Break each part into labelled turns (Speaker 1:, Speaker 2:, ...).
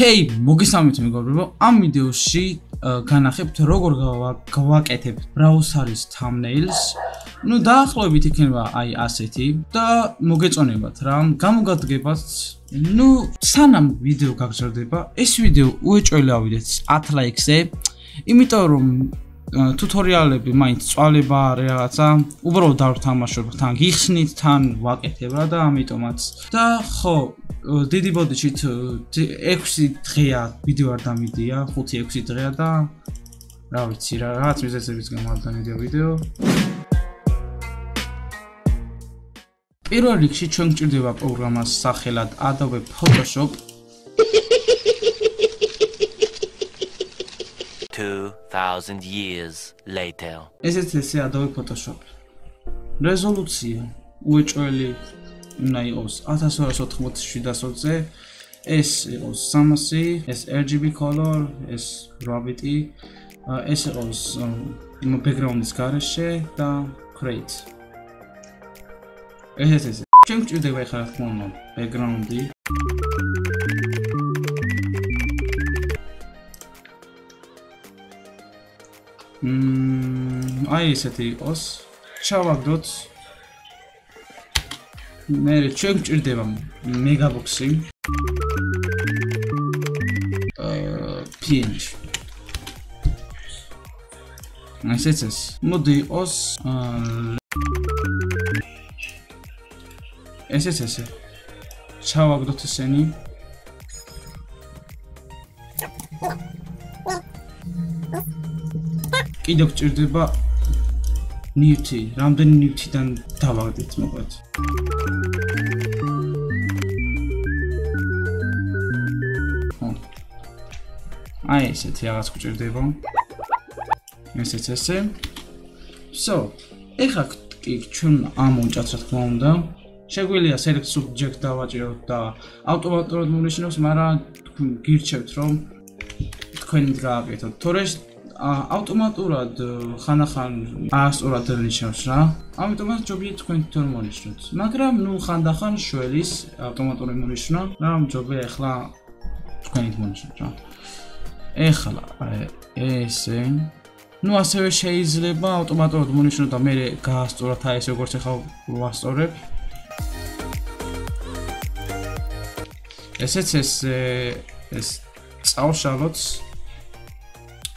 Speaker 1: Hey, მოგესალმებით მეგობრებო, ამ ვიდეოში განახებთ როგორ გავაკეთებ Brawl Stars Thumbnail-ს. Ну, დაახლოებით იქნება აი ასეთი და მოგეწონებათ რა, გამოგადგებათ. Ну, სანამ ვიდეო გაგრძელდება, ეს ვიდეო უეჭველი ავიდეთ 10 ლაიქზე, იმიტომ რომ tutorialები მაინც წვალება რაღაცა, უბრალოდ დავთამაშობ, თან გიხსნით, თან ვაკეთებ რა და ამიტომაც. და ხო, დიდი ბოდიშით 6 დღეა ვიდეო არ დამიდია, 5-6 დღეა და რა ვიცი რა, რაღაც მიზეზების გამო არ დამიდია ვიდეო. პირველ რიგში ჩვენ გვჭირდება პროგრამას სახელად Adobe Photoshop.
Speaker 2: 2000 years later.
Speaker 1: ეს Adobe Photoshop. Rezolúcia უეჭველი უნდა იყოს 1287-ზე. ეს იყოს 300, ეს RGB color, ეს gravity, ეს იყოს background-ის გარეშე და create. ეს. ჩვენ გვჭირდება ახლა რა თქმა უნდა background-ი. აი ესეთი იყოს. ჩავაგდოთ. მე ჩვენ გვჭირდება megabox-ი. PNG. ეს. მოდი იყოს ეს. ჩავაგდოთ ესენი. კიდევ გვჭირდება ნივთი, რამდენი ნივთიდან დავაგდეთ მოკლედ. აი ესეთი რაღაც გვჭირდება. ესე. So, ეხლა კი ჩვენ ამოვჭათ რა თქმა უნდა. შეგვიძლია select subject დავაჭიროთ და ავტომატურად მოვნიშნოს, მაგრამ გირჩევთ რომ თქვენით გააკეთოთ. თორე ავტომატურად ხანახან ასწორად ნიშნავს რა. ამიტომაც ჯობია თქვენ თვითონ მონიშნოთ. მაგრამ ნუ ხანდახან შველის ავტომატური მონიშნა, რა ჯობია ეხლა თქვენით მონიშნოთ რა. ეხლა ესე ნუ ასევე შეიძლება ავტომატურად მონიშნოთ და მე გაასწოროთ აი ეს როგორც ეხლა ვასწორებ. ესეც ეს წავშალოთ.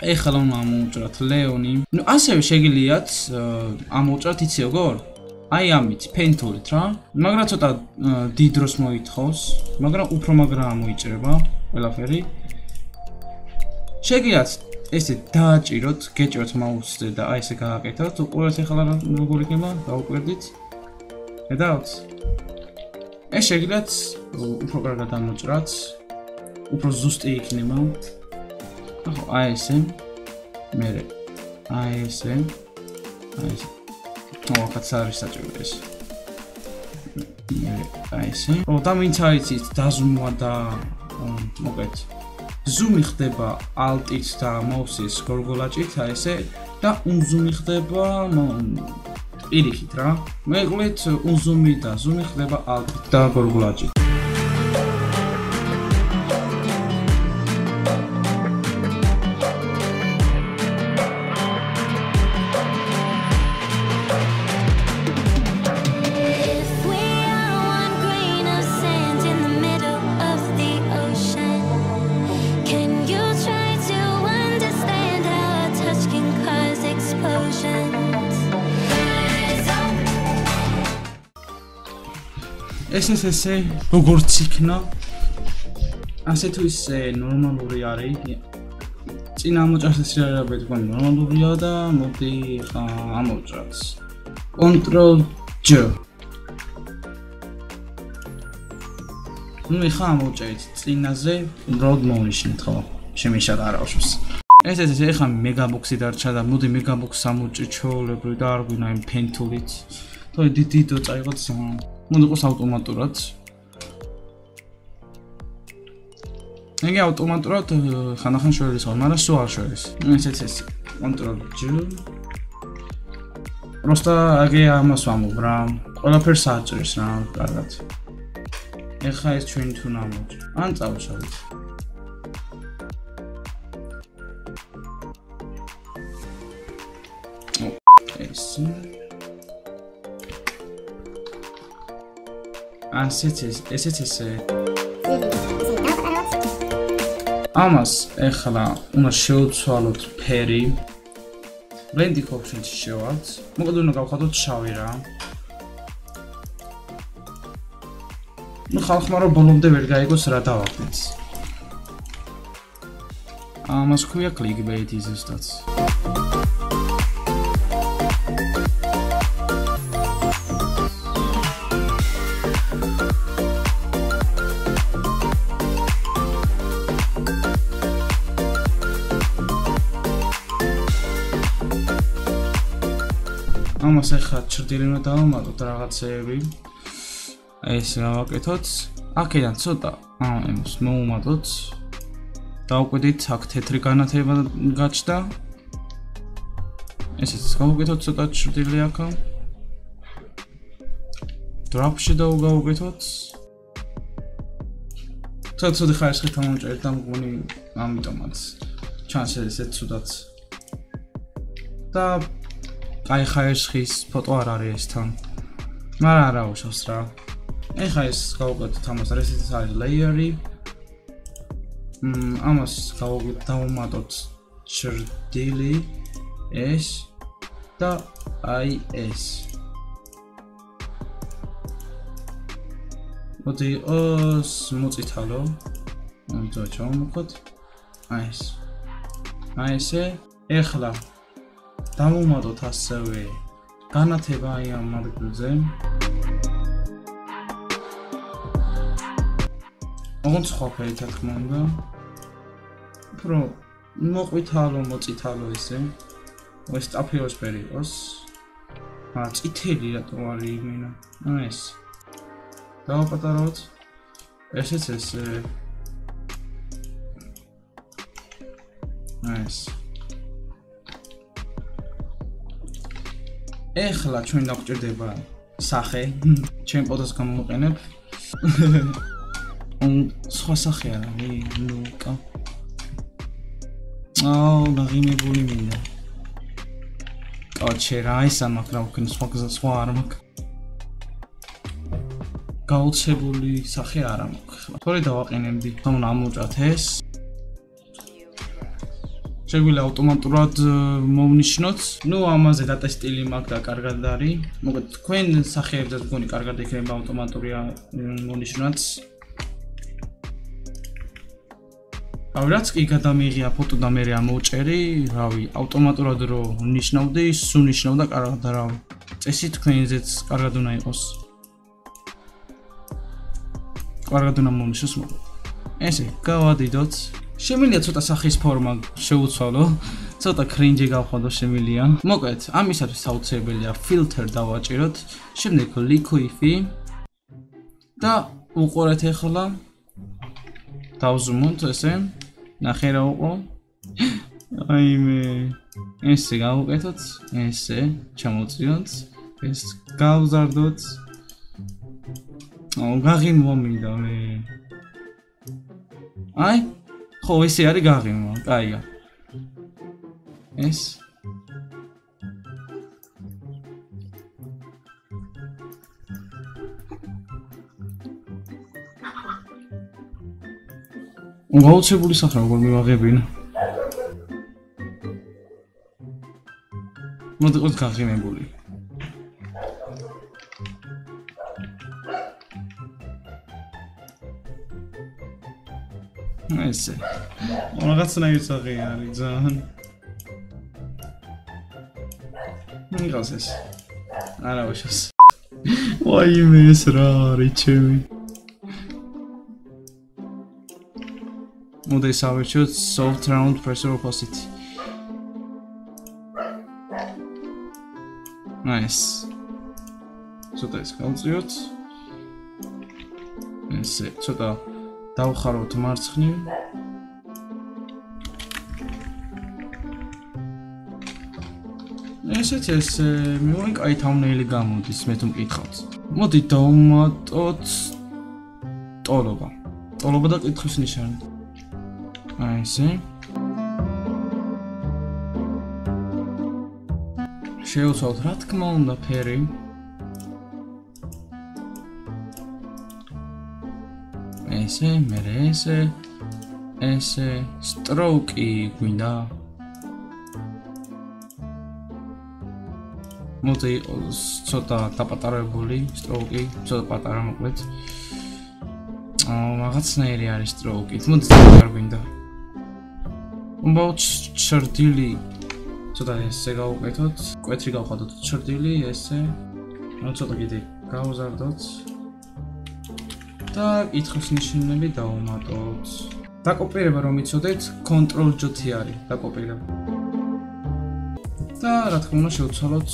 Speaker 1: ეხლა უნდა ამოვუჭრათ ლეონი. ნუ ასევე შეგიძლიათ ამოვუჭრათ იცი როგორ? აი ამით პენტულით რა. მაგრამ ცოტა დიდ დროს მოითხოვს, მაგრამ უფრო მაგრა მოიჭრება ყველაფერი. შეგიძლიათ ესე დააჭიროთ, გეჭიროთ მაუსზე და აი ესე გააკეთოთ. უყურეთ ეხლა როგორ იქნება, დაუკვირდით. ხედავთ? ეს შეგიძლიათ უფრო კარგად ამოჭრათ. უფრო ზუსტი იქნება. ახლა აი ესე. მე აი ესე. ოღონდ არის საჭირო ეს. აი ესე. და ვინც აიცით დაზუმვა და მოკეთ. ზუმი ხდება alt-ით და mouse-ის გორგოლაჭით, აი ესე და unzumi ხდება პირიქით რა. მეკლით unzumi და zumi ხდება alt-ით და გორგოლაჭით. ესე როგორც იქნა ასე თუ ისე ნორმალური არის. წინა ამოჭრას რეალურად თქვენ ნორმალურია და მოდი ხა ამოჭრათ. Ctrl J. ნუ ხა ამოჭრეთ წინაზე, უბრალოდ მოვნიშნეთ ხო? შემიშად არაუშავს. ესე ხა megabox-ი დარჩა და მოდი megabox-ს ამოჭრით ჩაოლებრივ და არ გვინა იმ პენტულით. თორე დიდო წაიღოთ უნდა იყოს ავტომატურად. ეგ ავტომატურად ხანახან შორის ხარ, მაგრამ სულ არ შორის. ეს Ctrl J. просто აგე ამას ვამობ რა. ყველაფერს აჭრეს რა, კარგად. ეხა ეს ჩვენი თუ ნამოჭრა. ან წავშალოთ. ესე. ესეც ესე. ამას ეხლა უნდა შევცვალოთ ფერი. blending option-ში შევართ. მოკლედ უნდა გავხადოთ შავი რა. ნუ ხალხმა რომ ბოლომდე ვერ გაიგოს რა დავაკეთეთ. ამას ქვია clickbait-ი ზუსტად. ამას ახლა ჭრდილი უნდა დავამატოთ რაღაცეები. ეს გავაკეთოთ. აქედან ცოტა ამას მოვუმატოთ. დავუკვირდით, აქ თეთრი განათება გაჩნდა. ესეც გავუკეთოთ ცოტა ჭრდილი აქა. დრაფში დავუკეთოთ. ცოტა ხარისხით ამოვჭერეთ და მგონი ამიტომაც ჩანს ესეც ცუდად. და აი ხარისხის ფოტო არ არის ეს თან. მაგრამ არა უშავს რა. ეხლა ეს გავუკეთოთ ამას ესეც არის layer-ი. ამას დავუმატოთ ჭრდილი ეს და აი ეს. მოდი ოს მოწითალო. ამიტომ ჩავმოხოთ. აი ეს. აი ესე. ეხლა დავუმატოთ ასევე განათება აი ამ ადგილზე. ოღონდ სხვა ფერი თქმა უნდა. უფრო მოყვითალო, მოწითალო ესე. ეს ტაფიოსფერი იყოს. წითელი რატო არის იმენა? ეს. დავაპატარავთ. ესეც ესე. ეს. ეხლა ჩვენ დაგვჭირდება სახე. ჩვენ ფოტოს გამოვიყენებ. სხვა სახე არა, ნუკა. დაღიმებული მინდა. კაჩერა ის ამაკ რა ვქენ სხვა არ მაქვს. გაუცებული სახე არ მაქვს. თორე დავაყენებდი. თომ ამოვჭრათ ეს. შეგვიძლია ავტომატურად მოვნიშნოთ. ნუ ამაზე data სტილი მაქვს და კარგად არის. მოკლედ თქვენ სახეებსაც მგონი კარგად იქნება ავტომატურია მონიშნვაც. რაც კი გადამიღია ფოტო და მე ამოვჭერი, რავი, ავტომატურად რო ნიშნავდი, სულ ნიშნავდა კარგად, რავი. წესი თქვენზეც კარგად უნდა იყოს. კარგად უნდა მონიშნოს მოკლედ. ესე, გავადიდოთ. შემიძლია ცოტა სახის ფორმა შევუცვალო, ცოტა კრინჯი გავხადო შემიძლია. მოკლედ, ამისათვის საუცებელია ფილტერ დავაჭიროთ, შემდეგ liquify და უყურეთ ახლა დავზუმოთ ესე. ნახე რა უყო. აიმე. ესე გავუკეთოთ, ესე ჩამოწიოთ, ეს გავზარდოთ. გაღიმვა მინდა მე. აი ხო ესე არის გაღიმვა, კაია. ეს გაუცებული სახე როგორ მივაღებინა. მოდი ყოთ გაღიმებული. ესე. რაღაცნაირი სახე არის ძალიან. მიგავს ეს. არა ვაშოს. ვაიმე ეს რა არის ჩემი. მოდი სავარჩიოთ soft round pressure opacity. Nice. ცოტა ის გავწიოთ. ესე, ცოტა დავხარავთ მარცხნივ. ესეც ესე მივაი კაი thumbnail-ი გამოდის, მე თუ მკითხავთ. მოდი დავუმატოთ ტოლობა. ტოლობა და კითხვის ნიშანი. აი ესე. შევცვალოთ რა თქმა უნდა ფერი. ესე, მერე ესე, stroke-ი გვინდა. მოდი ცოტა დაპატარებული stroke-ი, ცოტა პატარა მოკლედ. რაღაცნაირი არის stroke-ით. მოდი ძალიან გვინდა. უმბაუთ ჩრდილი ცოტა ესე გავუკეთოთ, კვეთრი გავხადოთ ჩრდილი, ესე. ცოტა კიდე გავზარდოთ. და კითხვის ნიშნები დავუმატოთ. დაკოპირება რომ იცოდეთ, Ctrl+J არის დაკოპირება. და რა თქმა უნდა შევცვალოთ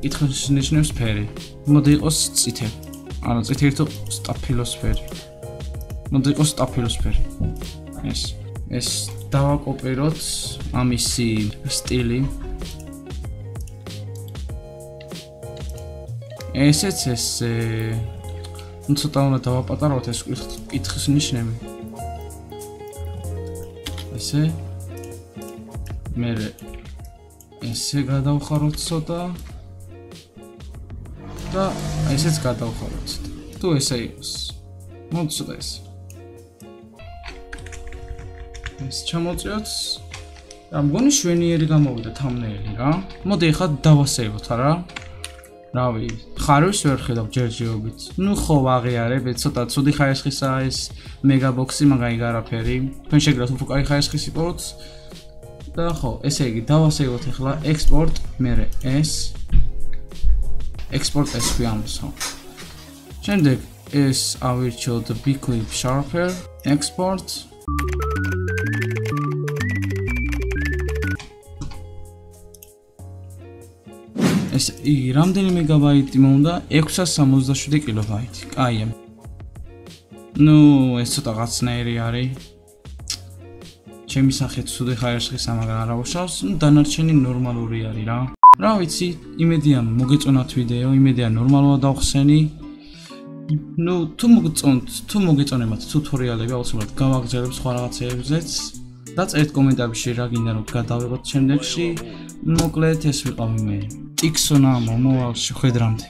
Speaker 1: კითხვის ნიშნებს ფერი. მოდი იყოს წითელი. ანუ წითელი თუ სტაფილოსფერი. მოდი იყოს სტაფილოსფერი. ეს დავაკოპიროთ ამისი სტილი. ესეც ესე ცოტა უნდა დავაპატარავთ ეს კითხვის ნიშნები. ესე მერე ესე გადავხაროთ ცოტა და ესეც გადავხაროთ. თუ ესე იყოს. მოდი ცოტა ესე. ეს ჩამოწიოთ. რა მგონი შვენიერი გამოვიდა thumbnail-ი რა. მოდი ახლა დავასეივოთ არა. რავი, ხარვის ვერ ხედავ ჯერჯერობით. ნუ ხო ვაღიარებ, ცოტა ცუდი ხარისხისაა ეს მეგაბოქსი, მაგარი არაფერი. თქვენ შეგიძლიათ უფრო კაი ხარისხის იპოვოთ. და ხო, ესე იგი დავასეივოთ ახლა export, მერე ეს export ეს ვიამბს ხო. შემდეგ ეს ავირჩიოთ big clip sharper, export ეს იგი რამდენი მეგაბაიტი მომდა? 667 კილობაიტი. კაია. ნუ ეს ცოტა რაღაცნაირი არის. ჩემი სახე ცუდი ხარისხისა, მაგრამ არა უშავს, დანარჩენი ნორმალური არის რა. რა ვიცი, იმედია მოგეწონათ ვიდეო, იმედია ნორმალურად დავხსენი. ნუ თუ მოგეწონებათ ტუტორიალები, აუცილებლად გავაგზავნებ სხვა რაღაცებზეც. დაწერთ კომენტარებში რა გინდა რომ გადავიღოთ შემდეგში. მოკლედ ეს ვიყავი მე. TigSonA მომავალში ხვედრამდე.